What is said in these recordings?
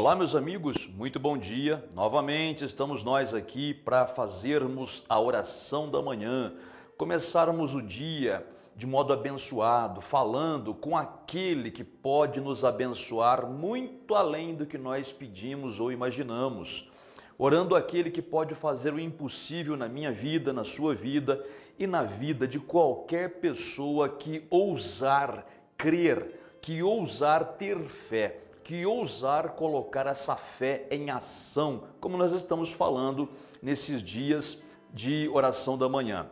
Olá, meus amigos, muito bom dia. Novamente estamos nós aqui para fazermos a oração da manhã, começarmos o dia de modo abençoado, falando com aquele que pode nos abençoar muito além do que nós pedimos ou imaginamos. Orando aquele que pode fazer o impossível na minha vida, na sua vida e na vida de qualquer pessoa que ousar crer, que ousar ter fé, que ousar colocar essa fé em ação, como nós estamos falando nesses dias de oração da manhã.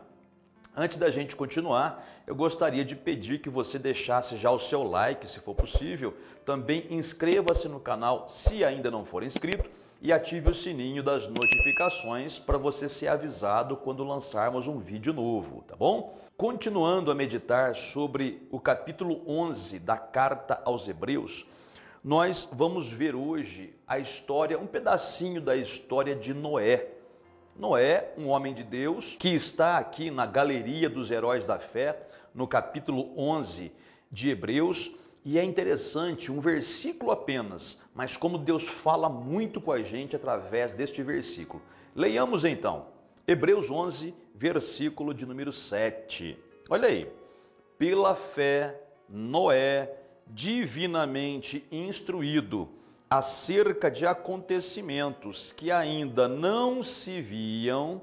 Antes da gente continuar, eu gostaria de pedir que você deixasse já o seu like, se for possível. Também inscreva-se no canal, se ainda não for inscrito, e ative o sininho das notificações para você ser avisado quando lançarmos um vídeo novo, tá bom? Continuando a meditar sobre o capítulo 11 da carta aos Hebreus, nós vamos ver hoje a história, um pedacinho da história de Noé. Noé, um homem de Deus, que está aqui na galeria dos heróis da fé, no capítulo 11 de Hebreus, e é interessante, um versículo apenas, mas como Deus fala muito com a gente através deste versículo. Leiamos então, Hebreus 11, versículo de número 7. Olha aí, pela fé, Noé, divinamente instruído acerca de acontecimentos que ainda não se viam,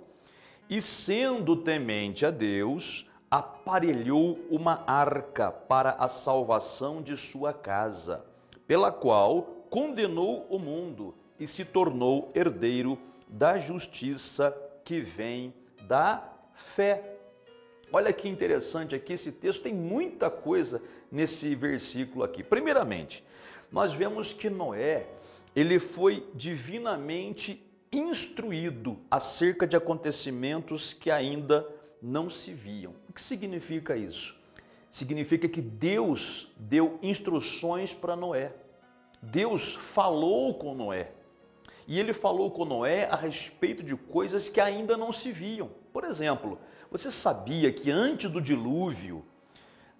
e sendo temente a Deus, aparelhou uma arca para a salvação de sua casa, pela qual condenou o mundo e se tornou herdeiro da justiça que vem da fé. Olha que interessante aqui, esse texto tem muita coisa nesse versículo aqui. Primeiramente, nós vemos que Noé, ele foi divinamente instruído acerca de acontecimentos que ainda não se viam. O que significa isso? Significa que Deus deu instruções para Noé. Deus falou com Noé. E ele falou com Noé a respeito de coisas que ainda não se viam. Por exemplo, você sabia que antes do dilúvio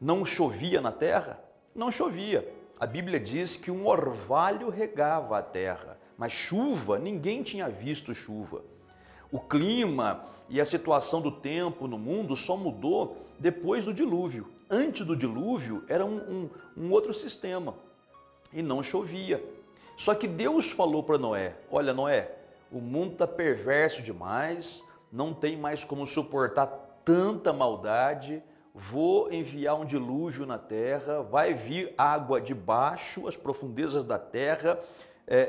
não chovia na terra? Não chovia. A Bíblia diz que um orvalho regava a terra, mas chuva, ninguém tinha visto chuva. O clima e a situação do tempo no mundo só mudou depois do dilúvio. Antes do dilúvio era um outro sistema e não chovia. Só que Deus falou para Noé, olha Noé, o mundo está perverso demais, não tem mais como suportar tanta maldade, vou enviar um dilúvio na terra, vai vir água de baixo, as profundezas da terra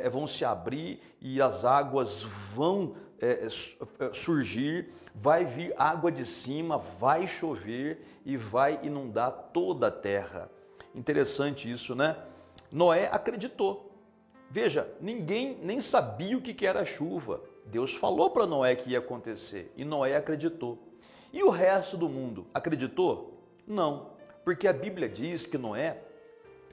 vão se abrir e as águas vão surgir, vai vir água de cima, vai chover e vai inundar toda a terra. Interessante isso, né? Noé acreditou. Veja, ninguém nem sabia o que era chuva. Deus falou para Noé que ia acontecer e Noé acreditou. E o resto do mundo acreditou? Não, porque a Bíblia diz que Noé,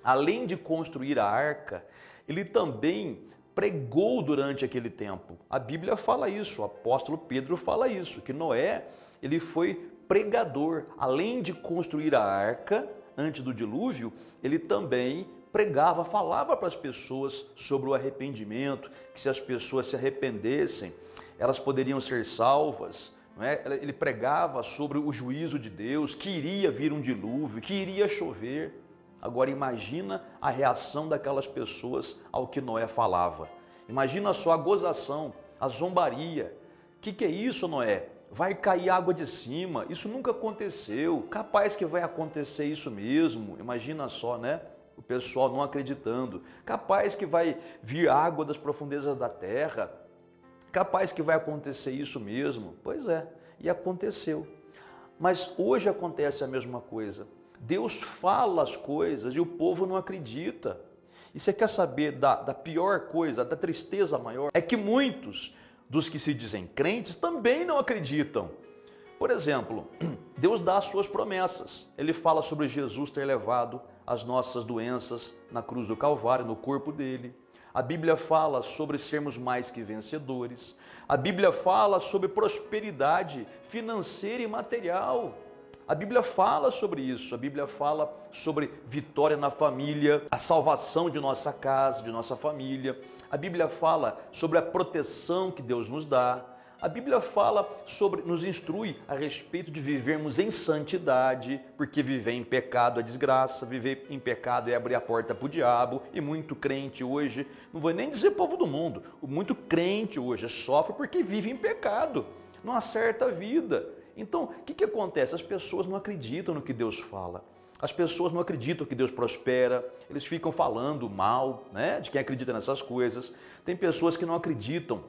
além de construir a arca, ele também pregou durante aquele tempo. A Bíblia fala isso, o apóstolo Pedro fala isso, que Noé, ele foi pregador. Além de construir a arca, antes do dilúvio, ele também pregava, falava para as pessoas sobre o arrependimento, que se as pessoas se arrependessem, elas poderiam ser salvas. Não é? Ele pregava sobre o juízo de Deus, que iria vir um dilúvio, que iria chover. Agora imagina a reação daquelas pessoas ao que Noé falava. Imagina só a gozação, a zombaria. O que é isso, Noé? Vai cair água de cima, isso nunca aconteceu, capaz que vai acontecer isso mesmo. Imagina só, né? O pessoal não acreditando, capaz que vai vir água das profundezas da terra, capaz que vai acontecer isso mesmo. Pois é, e aconteceu. Mas hoje acontece a mesma coisa. Deus fala as coisas e o povo não acredita. E você quer saber da pior coisa, da tristeza maior? É que muitos dos que se dizem crentes também não acreditam. Por exemplo, Deus dá as suas promessas. Ele fala sobre Jesus ter levado as nossas doenças na cruz do Calvário, no corpo dele. A Bíblia fala sobre sermos mais que vencedores. A Bíblia fala sobre prosperidade financeira e material. A Bíblia fala sobre isso, a Bíblia fala sobre vitória na família, a salvação de nossa casa, de nossa família. A Bíblia fala sobre a proteção que Deus nos dá. A Bíblia fala sobre, nos instrui a respeito de vivermos em santidade, porque viver em pecado é desgraça, viver em pecado é abrir a porta para o diabo, e muito crente hoje, não vou nem dizer povo do mundo, muito crente hoje sofre porque vive em pecado, não acerta a vida. Então, o que acontece? As pessoas não acreditam no que Deus fala. As pessoas não acreditam que Deus prospera, eles ficam falando mal, né, de quem acredita nessas coisas. Tem pessoas que não acreditam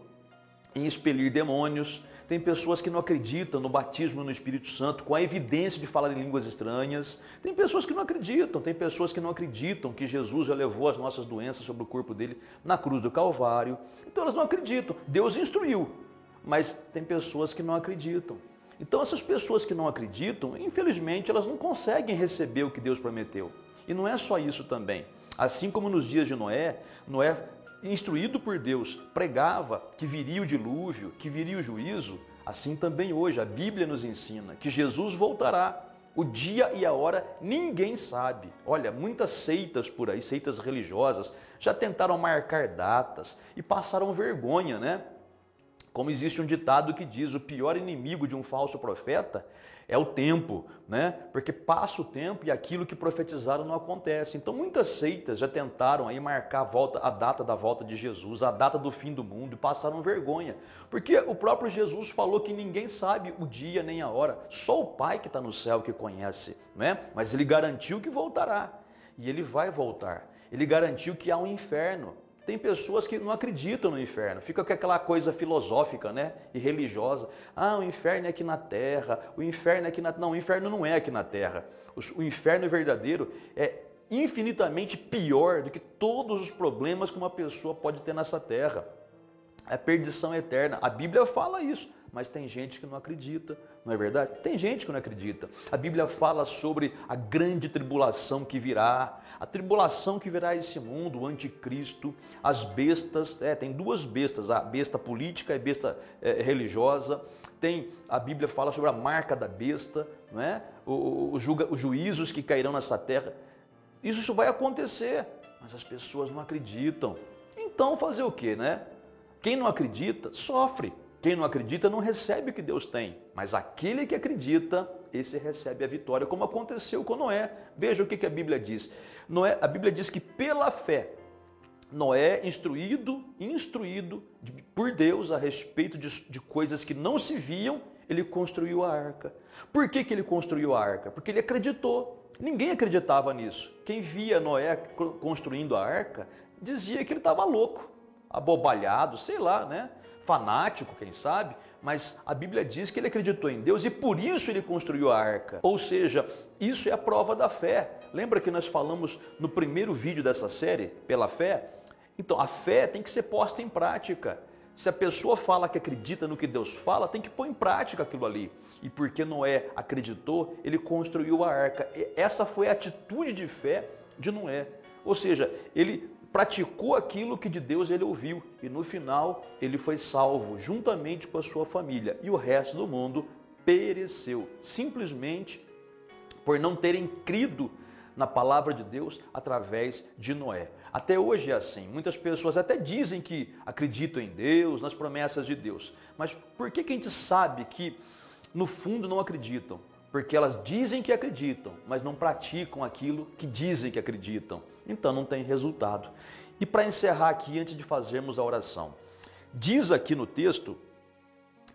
em expelir demônios, tem pessoas que não acreditam no batismo no Espírito Santo com a evidência de falar em línguas estranhas, tem pessoas que não acreditam, tem pessoas que não acreditam que Jesus já levou as nossas doenças sobre o corpo dele na cruz do Calvário. Então elas não acreditam, Deus instruiu, mas tem pessoas que não acreditam. Então essas pessoas que não acreditam, infelizmente, elas não conseguem receber o que Deus prometeu. E não é só isso também. Assim como nos dias de Noé, instruído por Deus, pregava que viria o dilúvio, que viria o juízo, assim também hoje a Bíblia nos ensina que Jesus voltará. O dia e a hora ninguém sabe. Olha, muitas seitas por aí, seitas religiosas, já tentaram marcar datas e passaram vergonha, né? Como existe um ditado que diz, o pior inimigo de um falso profeta é o tempo, né? Porque passa o tempo e aquilo que profetizaram não acontece. Então muitas seitas já tentaram aí marcar a data da volta de Jesus, a data do fim do mundo, e passaram vergonha. Porque o próprio Jesus falou que ninguém sabe o dia nem a hora, só o Pai que está no céu que conhece, né? Mas ele garantiu que voltará, e ele vai voltar. Ele garantiu que há um inferno. Tem pessoas que não acreditam no inferno, fica com aquela coisa filosófica, né, e religiosa. Ah, o inferno é aqui na terra, o inferno é aqui na... Não, o inferno não é aqui na terra. O inferno verdadeiro é infinitamente pior do que todos os problemas que uma pessoa pode ter nessa terra. É perdição eterna. A Bíblia fala isso, mas tem gente que não acredita, não é verdade? Tem gente que não acredita. A Bíblia fala sobre a grande tribulação que virá, a tribulação que virá a esse mundo, o anticristo, as bestas, tem duas bestas, a besta política e a besta religiosa. A Bíblia fala sobre a marca da besta, não é? Os juízos que cairão nessa terra. Isso vai acontecer, mas as pessoas não acreditam. Então fazer o quê, né? Quem não acredita, sofre. Quem não acredita não recebe o que Deus tem, mas aquele que acredita, esse recebe a vitória, como aconteceu com Noé. Veja o que a Bíblia diz. A Bíblia diz que pela fé, Noé, instruído por Deus a respeito de coisas que não se viam, ele construiu a arca. Por que ele construiu a arca? Porque ele acreditou. Ninguém acreditava nisso. Quem via Noé construindo a arca, dizia que ele estava louco, abobalhado, sei lá, né? Fanático, quem sabe, mas a Bíblia diz que ele acreditou em Deus e por isso ele construiu a arca. Ou seja, isso é a prova da fé. Lembra que nós falamos no primeiro vídeo dessa série, pela fé? Então, a fé tem que ser posta em prática. Se a pessoa fala que acredita no que Deus fala, tem que pôr em prática aquilo ali. E porque Noé acreditou, ele construiu a arca. E essa foi a atitude de fé de Noé. Ou seja, ele praticou aquilo que de Deus ele ouviu e no final ele foi salvo juntamente com a sua família e o resto do mundo pereceu simplesmente por não terem crido na palavra de Deus através de Noé. Até hoje é assim, muitas pessoas até dizem que acreditam em Deus, nas promessas de Deus, mas por que a gente sabe que no fundo não acreditam? Porque elas dizem que acreditam, mas não praticam aquilo que dizem que acreditam. Então não tem resultado. E para encerrar aqui, antes de fazermos a oração, diz aqui no texto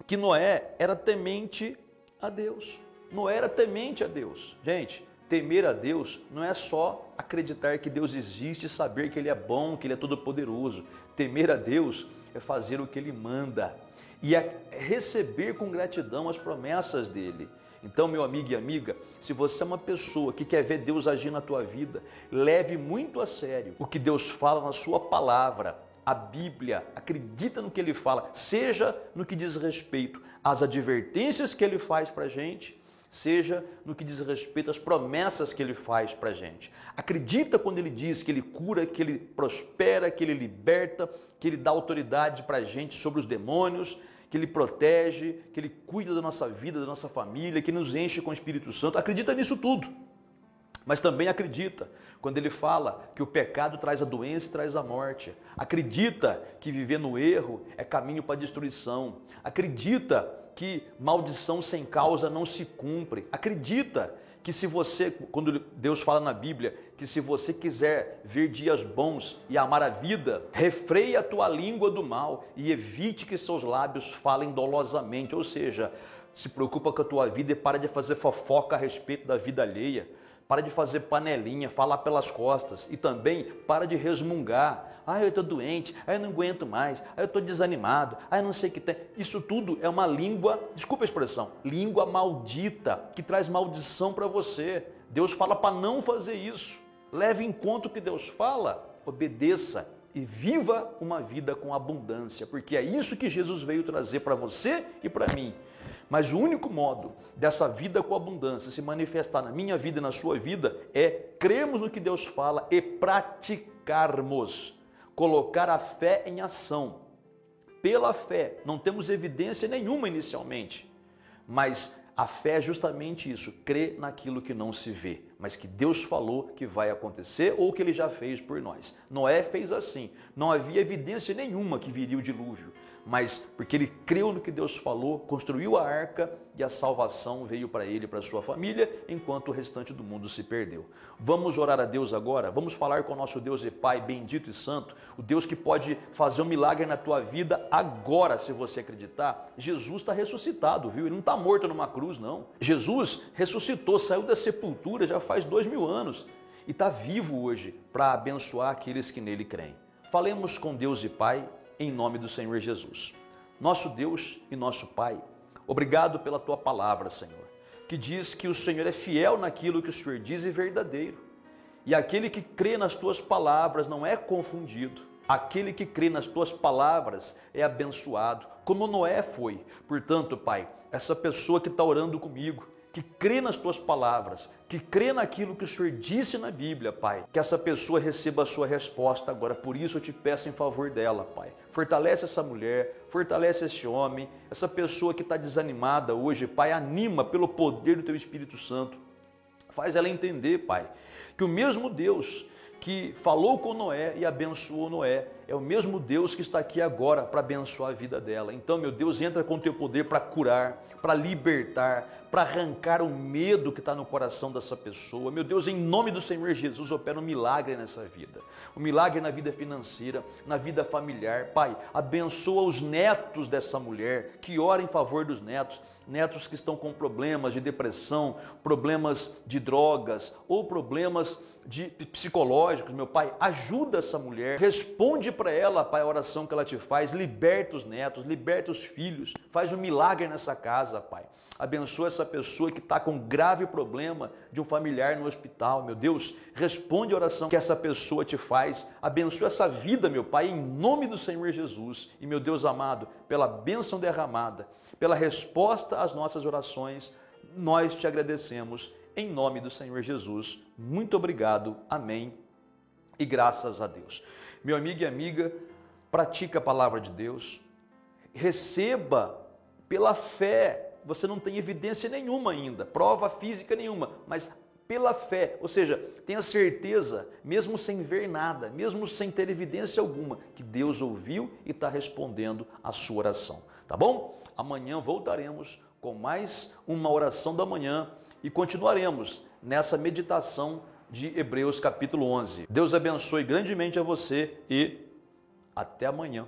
que Noé era temente a Deus. Noé era temente a Deus. Gente, temer a Deus não é só acreditar que Deus existe e saber que Ele é bom, que Ele é todo-poderoso. Temer a Deus é fazer o que Ele manda e é receber com gratidão as promessas dEle. Então, meu amigo e amiga, se você é uma pessoa que quer ver Deus agir na tua vida, leve muito a sério o que Deus fala na sua palavra, a Bíblia, acredita no que Ele fala, seja no que diz respeito às advertências que Ele faz para a gente, seja no que diz respeito às promessas que Ele faz para a gente. Acredita quando Ele diz que Ele cura, que Ele prospera, que Ele liberta, que Ele dá autoridade para a gente sobre os demônios, que Ele protege, que Ele cuida da nossa vida, da nossa família, que nos enche com o Espírito Santo. Acredita nisso tudo. Mas também acredita quando Ele fala que o pecado traz a doença e traz a morte. Acredita que viver no erro é caminho para a destruição. Acredita que maldição sem causa não se cumpre. Acredita que se você, quando Deus fala na Bíblia, que se você quiser ver dias bons e amar a vida, refreie a tua língua do mal e evite que seus lábios falem dolosamente. Ou seja, se preocupa com a tua vida e para de fazer fofoca a respeito da vida alheia. Para de fazer panelinha, falar pelas costas e também para de resmungar. Eu estou doente, eu não aguento mais, eu estou desanimado, eu não sei o que tem. Isso tudo é uma língua, desculpa a expressão, língua maldita, que traz maldição para você. Deus fala para não fazer isso. Leve em conta o que Deus fala, obedeça e viva uma vida com abundância, porque é isso que Jesus veio trazer para você e para mim. Mas o único modo dessa vida com abundância se manifestar na minha vida e na sua vida é crermos no que Deus fala e praticarmos, colocar a fé em ação. Pela fé, não temos evidência nenhuma inicialmente, mas a fé é justamente isso, crer naquilo que não se vê, mas que Deus falou que vai acontecer ou que Ele já fez por nós. Noé fez assim, não havia evidência nenhuma que viria o dilúvio, mas porque ele creu no que Deus falou, construiu a arca e a salvação veio para ele e para sua família, enquanto o restante do mundo se perdeu. Vamos orar a Deus agora? Vamos falar com o nosso Deus e Pai bendito e santo, o Deus que pode fazer um milagre na tua vida agora, se você acreditar. Jesus está ressuscitado, viu? Ele não está morto numa cruz, não. Jesus ressuscitou, saiu da sepultura já faz 2000 anos e está vivo hoje para abençoar aqueles que nele creem. Falemos com Deus e Pai, em nome do Senhor Jesus. Nosso Deus e nosso Pai, obrigado pela Tua palavra, Senhor, que diz que o Senhor é fiel naquilo que o Senhor diz e verdadeiro. E aquele que crê nas Tuas palavras não é confundido. Aquele que crê nas Tuas palavras é abençoado, como Noé foi. Portanto, Pai, essa pessoa que está orando comigo, que crê nas Tuas palavras, que crê naquilo que o Senhor disse na Bíblia, Pai, que essa pessoa receba a sua resposta agora. Por isso eu te peço em favor dela, Pai. Fortalece essa mulher, fortalece esse homem, essa pessoa que está desanimada hoje, Pai, anima pelo poder do Teu Espírito Santo. Faz ela entender, Pai, que o mesmo Deus que falou com Noé e abençoou Noé é o mesmo Deus que está aqui agora para abençoar a vida dela. Então, meu Deus, entra com o Teu poder para curar, para libertar, para arrancar o medo que está no coração dessa pessoa. Meu Deus, em nome do Senhor Jesus, opera um milagre nessa vida. Um milagre na vida financeira, na vida familiar. Pai, abençoa os netos dessa mulher, que ora em favor dos netos. Netos que estão com problemas de depressão, problemas de drogas ou problemas psicológicos. Meu Pai, ajuda essa mulher, responde para ela, Pai, a oração que ela te faz, liberta os netos, liberta os filhos, faz um milagre nessa casa, Pai. Abençoa essa pessoa que está com grave problema de um familiar no hospital, meu Deus, responde a oração que essa pessoa te faz, abençoa essa vida, meu Pai, em nome do Senhor Jesus. E meu Deus amado, pela bênção derramada, pela resposta às nossas orações, nós te agradecemos em nome do Senhor Jesus. Muito obrigado, amém e graças a Deus. Meu amigo e amiga, pratica a palavra de Deus, receba pela fé. Você não tem evidência nenhuma ainda, prova física nenhuma, mas pela fé, ou seja, tenha certeza, mesmo sem ver nada, mesmo sem ter evidência alguma, que Deus ouviu e está respondendo a sua oração, tá bom? Amanhã voltaremos com mais uma oração da manhã e continuaremos nessa meditação de Hebreus capítulo 11. Deus abençoe grandemente a você e até amanhã.